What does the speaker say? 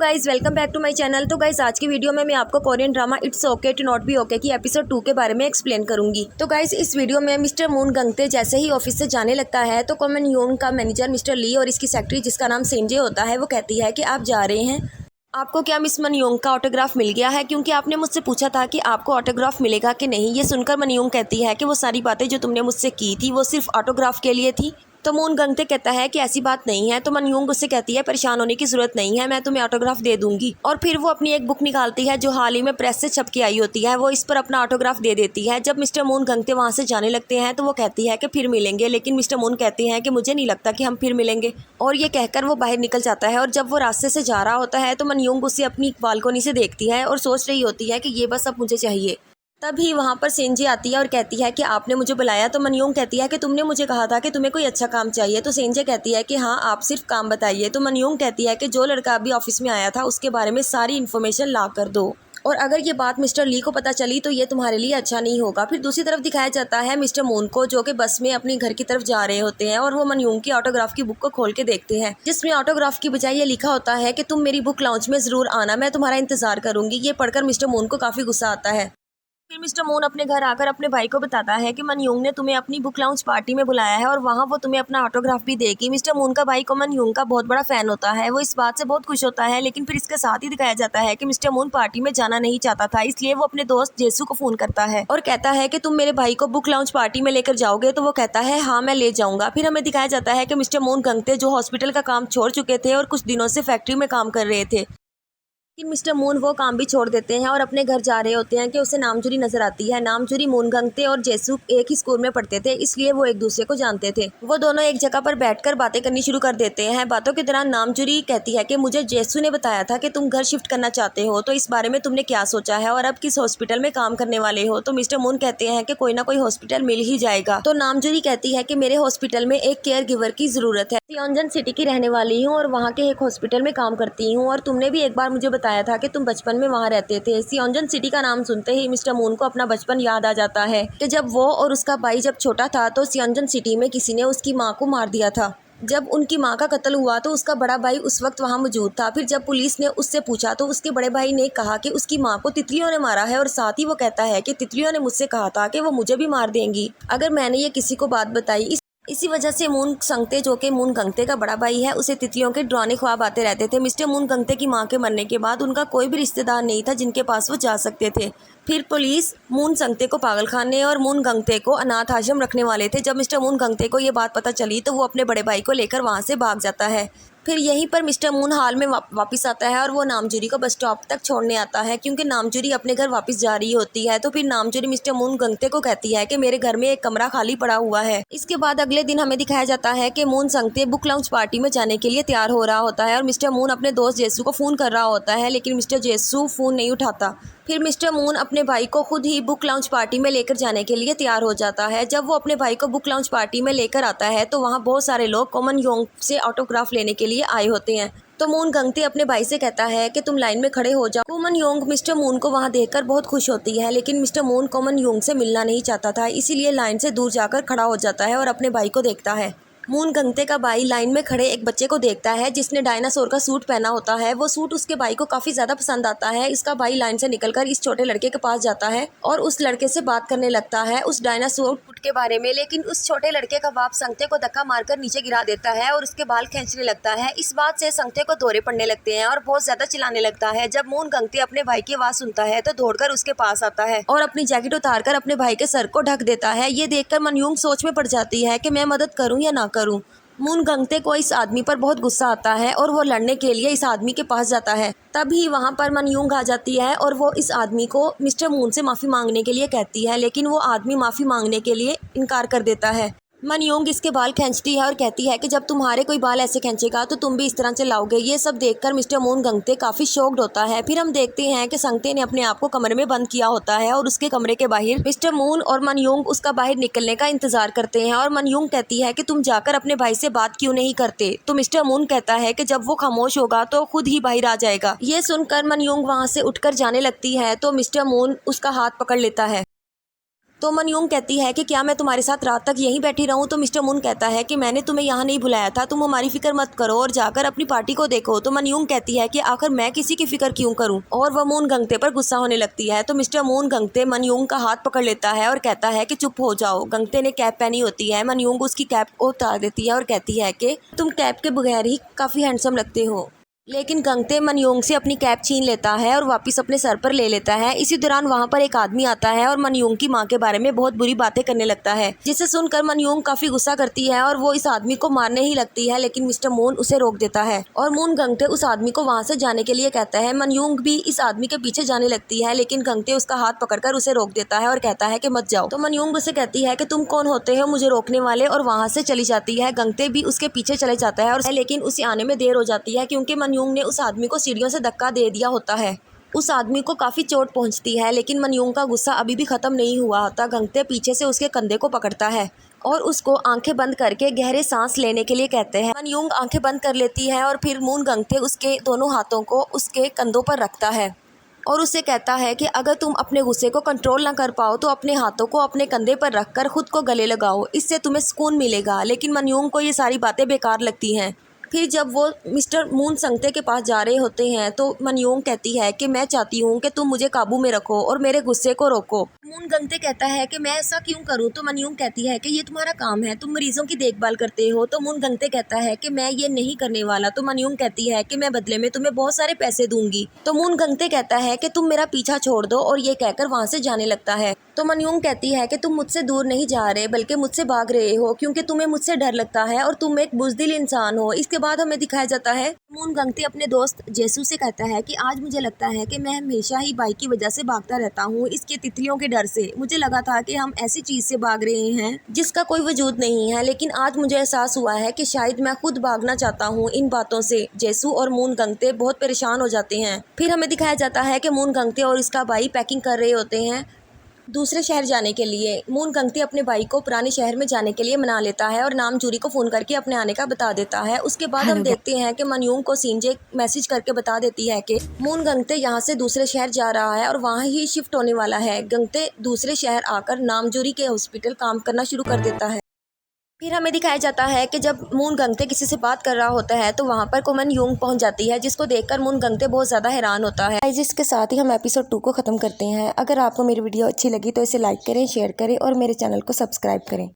Guys welcome back to my channel. तो guys आज की वीडियो में मैं आपको Korean drama it's okay to not be okay की एपिसोड 2 के बारे में एक्सप्लेन करूंगी। तो गाइज इस वीडियो में मिस्टर मून गंगते जैसे ही ऑफिस से जाने लगता है तो कॉमन यून का मैनेजर मिस्टर ली और इसकी सेक्रेटरी जिसका नाम सेंजे होता है वो कहती है कि आप जा रहे हैं, आपको क्या मिस मनयोंग का ऑटोग्राफ मिल गया है? क्योंकि आपने मुझसे पूछा था कि आपको ऑटोग्राफ मिलेगा कि नहीं। ये सुनकर मनयोंग कहती है कि वो सारी बातें जो तुमने मुझसे की थी वो सिर्फ ऑटोग्राफ के लिए थी। तो मून गंगते कहता है कि ऐसी बात नहीं है। तो मनयोंग उससे कहती है परेशान होने की जरूरत नहीं है, मैं तुम्हें ऑटोग्राफ दे दूंगी। और फिर वो अपनी एक बुक निकालती है जो हाल ही में प्रेस से छप के आई होती है, वो इस पर अपना ऑटोग्राफ दे देती है। जब मिस्टर मून गंगते वहाँ से जाने लगते हैं तो वो कहती है कि फिर मिलेंगे, लेकिन मिस्टर मून कहते हैं कि मुझे नहीं लगता कि हम फिर मिलेंगे। और ये कहकर वो बाहर निकल जाता है। और जब वो रास्ते से जा रहा होता है तो मनयोंग उसे अपनी बालकोनी से देखती है और सोच रही होती है कि ये बस अब मुझे चाहिए। तभी वहाँ पर सेंजे आती है और कहती है कि आपने मुझे बुलाया। तो मनयोंग कहती है कि तुमने मुझे कहा था कि तुम्हें कोई अच्छा काम चाहिए। तो सेंजे कहती है कि हाँ, आप सिर्फ काम बताइए। तो मनयोंग कहती है कि जो लड़का अभी ऑफिस में आया था उसके बारे में सारी इन्फॉर्मेशन ला कर दो, और अगर ये बात मिस्टर ली को पता चली तो ये तुम्हारे लिए अच्छा नहीं होगा। फिर दूसरी तरफ दिखाया जाता है मिस्टर मून को जो कि बस में अपने घर की तरफ जा रहे होते हैं और वो मनयोंग की ऑटोग्राफ की बुक को खोल के देखते हैं, जिसमें ऑटोग्राफ की बजाय ये लिखा होता है कि तुम मेरी बुक लॉन्च में जरूर आना, मैं तुम्हारा इंतजार करूंगी। ये पढ़कर मिस्टर मून को काफी गुस्सा आता है। फिर मिस्टर मून अपने घर आकर अपने भाई को बताता है कि मनयोंग ने तुम्हें अपनी बुक लॉन्च पार्टी में बुलाया है और वहाँ वो तुम्हें अपना ऑटोग्राफ भी देगी। मिस्टर मून का भाई को मनयोंग का बहुत बड़ा फैन होता है, वो इस बात से बहुत खुश होता है। लेकिन फिर इसके साथ ही दिखाया जाता है कि मिस्टर मून पार्टी में जाना नहीं चाहता था, इसलिए वो अपने दोस्त जेसू को फोन करता है और कहता है कि तुम मेरे भाई को बुक लॉन्च पार्टी में लेकर जाओगे? तो वो कहता है हाँ, मैं ले जाऊंगा। फिर हमें दिखाया जाता है कि मिस्टर मून गंगते जो हॉस्पिटल का काम छोड़ चुके थे और कुछ दिनों से फैक्ट्री में काम कर रहे थे, लेकिन मिस्टर मून वो काम भी छोड़ देते हैं और अपने घर जा रहे होते हैं कि उसे नामचुरी नजर आती है। नामचुरी मून गंगते और जेसू एक ही स्कूल में पढ़ते थे, इसलिए वो एक दूसरे को जानते थे। वो दोनों एक जगह पर बैठकर बातें करनी शुरू कर देते हैं। बातों के दौरान नामचुरी कहती है कि मुझे जेसू ने बताया था कि तुम घर शिफ्ट करना चाहते हो, तो इस बारे में तुमने क्या सोचा है और अब किस हॉस्पिटल में काम करने वाले हो? तो मिस्टर मून कहते हैं कि कोई ना कोई हॉस्पिटल मिल ही जाएगा। तो नामचुरी कहती है कि मेरे हॉस्पिटल में एक केयर गिवर की जरूरत है। सियोंजन सिटी की रहने वाली हूँ और वहाँ के एक हॉस्पिटल में काम करती हूँ, और तुमने भी एक बार मुझे बताया था कि तुम बचपन में वहाँ रहते थे। सियोंजन सिटी का नाम सुनते ही मिस्टर मून को अपना बचपन याद आ जाता है कि जब वो और उसका भाई जब छोटा था तो सियोंजन सिटी में किसी ने उसकी माँ को मार दिया था। जब उनकी माँ का कत्ल हुआ तो उसका बड़ा भाई उस वक्त वहाँ मौजूद था। फिर जब पुलिस ने उससे पूछा तो उसके बड़े भाई ने कहा कि उसकी माँ को तितलियों ने मारा है, और साथ ही वो कहता है कि तितलियों ने मुझसे कहा था कि वो मुझे भी मार देंगी अगर मैंने ये किसी को बात बताई। इसी वजह से मून संगते जो कि मून गंगते का बड़ा भाई है उसे तितलियों के डरावने ख्वाब आते रहते थे। मिस्टर मून गंगते की मां के मरने के बाद उनका कोई भी रिश्तेदार नहीं था जिनके पास वो जा सकते थे। फिर पुलिस मून संगते को पागल खाने और मून गंगते को अनाथ आश्रम रखने वाले थे। जब मिस्टर मून गंगते को ये बात पता चली तो वो अपने बड़े भाई को लेकर वहाँ से भाग जाता है। फिर यहीं पर मिस्टर मून हाल में वापस आता है और वो नामचुरी को बस स्टॉप तक छोड़ने आता है क्योंकि नामचुरी अपने घर वापस जा रही होती है। तो फिर नामचुरी मिस्टर मून गंगते को कहती है कि मेरे घर में एक कमरा खाली पड़ा हुआ है। इसके बाद अगले दिन हमें दिखाया जाता है कि मून संगते बुक लॉन्च पार्टी में जाने के लिए तैयार हो रहा होता है और मिस्टर मून अपने दोस्त जेसू को फ़ोन कर रहा होता है, लेकिन मिस्टर जेसू फ़ोन नहीं उठाता। फिर मिस्टर मून अपने भाई को खुद ही बुक लॉन्च पार्टी में लेकर जाने के लिए तैयार हो जाता है। जब वो अपने भाई को बुक लॉन्च पार्टी में लेकर आता है तो वहाँ बहुत सारे लोग कॉमन योंग से ऑटोग्राफ लेने के लिए आए होते हैं। तो मून गंगते अपने भाई से कहता है कि तुम लाइन में खड़े हो जाओ। कॉमन योंग मिस्टर मून को वहाँ देखकर बहुत खुश होती है, लेकिन मिस्टर मून कॉमन योंग से मिलना नहीं चाहता था, इसीलिए लाइन से दूर जाकर खड़ा हो जाता है और अपने भाई को देखता है। मून गंगते का भाई लाइन में खड़े एक बच्चे को देखता है जिसने डायनासोर का सूट पहना होता है। वो सूट उसके भाई को काफी ज्यादा पसंद आता है। इसका भाई लाइन से निकलकर इस छोटे लड़के के पास जाता है और उस लड़के से बात करने लगता है उस डायनासोर सूट के बारे में, लेकिन उस छोटे लड़के का बाप संगते को धक्का मारकर नीचे गिरा देता है और उसके बाल खींचने लगता है। इस बात से संगते को दौरे पड़ने लगते हैं और बहुत ज्यादा चिल्लाने लगता है। जब मून गंगते अपने भाई की आवाज सुनता है तो दौड़कर उसके पास आता है और अपनी जैकेट उतारकर अपने भाई के सर को ढक देता है। ये देखकर मनयोंग सोच में पड़ जाती है कि मैं मदद करूं या ना करूं। मून गंगते को इस आदमी पर बहुत गुस्सा आता है और वो लड़ने के लिए इस आदमी के पास जाता है। तभी वहाँ पर मनयोंग आ जाती है और वो इस आदमी को मिस्टर मून से माफ़ी मांगने के लिए कहती है, लेकिन वो आदमी माफ़ी मांगने के लिए इनकार कर देता है। मनयोंग इसके बाल खींचती है और कहती है कि जब तुम्हारे कोई बाल ऐसे खींचेगा तो तुम भी इस तरह चलाओगे। ये सब देखकर मिस्टर मून गंगते काफी शॉक्ड होता है। फिर हम देखते हैं कि संगते ने अपने आप को कमरे में बंद किया होता है और उसके कमरे के बाहर मिस्टर मून और मनयोंग उसका बाहर निकलने का इंतजार करते हैं। और मनयोंग कहती है कि तुम जाकर अपने भाई से बात क्यों नहीं करते? तो मिस्टर मून कहता है कि जब वो खामोश होगा तो खुद ही बाहर आ जाएगा। ये सुनकर मनयोंग वहाँ से उठकर जाने लगती है तो मिस्टर मून उसका हाथ पकड़ लेता है। तो मनयूंग कहती है कि क्या मैं तुम्हारे साथ रात तक यहीं बैठी रहूं। तो मिस्टर मून कहता है कि मैंने तुम्हें यहाँ नहीं बुलाया था, तुम हमारी फिक्र मत करो और जाकर अपनी पार्टी को देखो। तो मनयूंग कहती है कि आखिर मैं किसी की फिक्र क्यों करूं, और वह मून गंगते पर गुस्सा होने लगती है। तो मिस्टर मून गंगते मनयूंग का हाथ पकड़ लेता है और कहता है कि चुप हो जाओ। गंगते ने कैप पहनी होती है, मनयूंग उसकी कैप को उतार देती है और कहती है कि तुम कैप के बगैर ही काफी हैंडसम लगते हो। लेकिन गंगते मनयूंग से अपनी कैप छीन लेता है और वापस अपने सर पर ले लेता है। इसी दौरान वहां पर एक आदमी आता है और मनयूंग की मां के बारे में बहुत बुरी बातें करने लगता है, जिसे सुनकर मनयूंग काफी गुस्सा करती है और वो इस आदमी को मारने ही लगती है, लेकिन मिस्टर मून उसे रोक देता है और मून गंगते उस आदमी को वहां से जाने के लिए कहता है। मनयूंग भी इस आदमी के पीछे जाने लगती है, लेकिन गंगते उसका हाथ पकड़कर उसे रोक देता है और कहता है कि मत जाओ। तो मनयूंग उसे कहती है कि तुम कौन होते हो मुझे रोकने वाले, और वहां से चली जाती है। गंगते भी उसके पीछे चले जाता है और लेकिन उसे आने में देर हो जाती है, क्योंकि मनयूंग ने उस आदमी को सीढ़ियों से धक्का दे दिया होता है। उस आदमी को काफी चोट पहुंचती है, लेकिन मनयूंग का गुस्सा अभी भी खत्म नहीं हुआ होता। गंगते पीछे से उसके कंधे को पकड़ता है और उसको आंखें बंद करके गहरे सांस लेने के लिए कहते हैं। मनयूंग आंखें बंद कर लेती है और फिर मून गंगते उसके दोनों हाथों को उसके कंधों पर रखता है और उससे कहता है कि अगर तुम अपने गुस्से को कंट्रोल ना कर पाओ तो अपने हाथों को अपने कंधे पर रखकर खुद को गले लगाओ, इससे तुम्हें सुकून मिलेगा। लेकिन मनयूंग को ये सारी बातें बेकार लगती हैं। फिर जब वो मिस्टर मून संगते के पास जा रहे होते हैं तो मनयूंग कहती है कि मैं चाहती हूँ कि तुम मुझे काबू में रखो और मेरे गुस्से को रोको। मून गंगते कहता है कि मैं ऐसा क्यों करूँ। तो मनयूंग कहती है कि ये तुम्हारा काम है, तुम मरीजों की देखभाल करते हो। तो मून गंगते कहता है कि मैं ये नहीं करने वाला। तो मनयूंग कहती है कि मैं बदले में तुम्हें बहुत सारे पैसे दूंगी। तो मून गंगते कहता है कि तुम मेरा पीछा छोड़ दो, और ये कहकर वहां से जाने लगता है। तो मनयूंग कहती है कि तुम मुझसे दूर नहीं जा रहे बल्कि मुझसे भाग रहे हो, क्योंकि तुम्हें मुझसे डर लगता है और तुम एक बुज़दिल इंसान हो। इसके बाद हमें दिखाया जाता है मून गंगते अपने दोस्त जेसू से कहता है कि आज मुझे लगता है कि मैं हमेशा ही बाइक की वजह से भागता रहता हूँ, इसके तितलियों के डर से। मुझे लगा था कि हम ऐसी चीज से भाग रहे हैं जिसका कोई वजूद नहीं है, लेकिन आज मुझे एहसास हुआ है कि शायद मैं खुद भागना चाहता हूँ। इन बातों से जेसू और मून गंगते बहुत परेशान हो जाते हैं। फिर हमें दिखाया जाता है कि मून गंगते और इसका भाई पैकिंग कर रहे होते हैं दूसरे शहर जाने के लिए। मून गंगते अपने भाई को पुराने शहर में जाने के लिए मना लेता है और नामजूरी को फ़ोन करके अपने आने का बता देता है। उसके बाद हम देखते हैं कि मनयूंग को सीनजे मैसेज करके बता देती है कि मून गंगते यहाँ से दूसरे शहर जा रहा है और वहाँ ही शिफ्ट होने वाला है। गंगते दूसरे शहर आकर नामजूरी के हॉस्पिटल काम करना शुरू कर देता है। फिर हमें दिखाया जाता है कि जब मून गंगते किसी से बात कर रहा होता है तो वहाँ पर कोमन यूंग पहुँच जाती है, जिसको देखकर मून गंगते बहुत ज़्यादा हैरान होता है। इसके साथ ही हम एपिसोड 2 को ख़त्म करते हैं। अगर आपको मेरी वीडियो अच्छी लगी तो इसे लाइक करें, शेयर करें और मेरे चैनल को सब्सक्राइब करें।